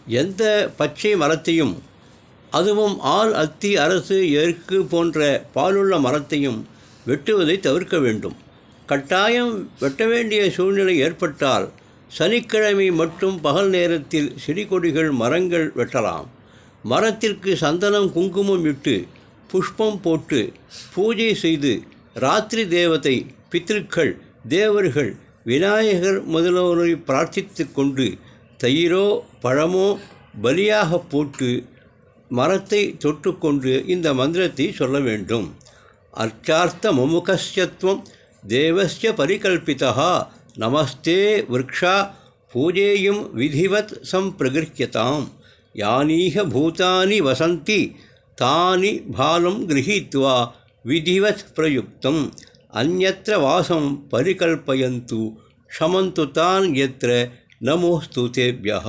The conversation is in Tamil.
எந்த பச்சை மரத்தையும், அதுவும் ஆல், அத்தி, அரசு, எருக்கு போன்ற பாலுள்ள மரத்தையும் வெட்டுவதை தவிர்க்க வேண்டும். கட்டாயம் வெட்ட வேண்டிய சூழ்நிலை ஏற்பட்டால் சனிக்கிழமை மட்டும் பகல் நேரத்தில் செடி கொடிகள் மரங்கள் வெட்டலாம். மரத்திற்கு சந்தனம் குங்குமம் இட்டு புஷ்பம் போட்டு பூஜை செய்து ராத்திரி தேவதை, பித்ருக்கள், தேவர்கள், விநாயகர் முதல்வரை பிரார்த்தித்து கொண்டு தயிரோ பழமோ பலியாக போட்டு மரத்தை தொட்டுக்கொண்டு இந்த மந்திரத்தை சொல்ல வேண்டும். அர்ச்சார்த்த முமுகஸ்யத்வம் தேவஸ்ய பரிகல்பிதா நமஸ்தே விருக்ஷா பூஜேயும் விதிவத் சம்பிரகிருஹ்யதாம் யானீக பூதானி வசந்தி தானி பாலம் கிரஹீத்வா விதிவத் பிரயுக்தம் அந்யத்ர வாசம் பரிகல்பயந்து க்ஷமந்து தான் யத்ர நமோஸ்து தேப்யஹ.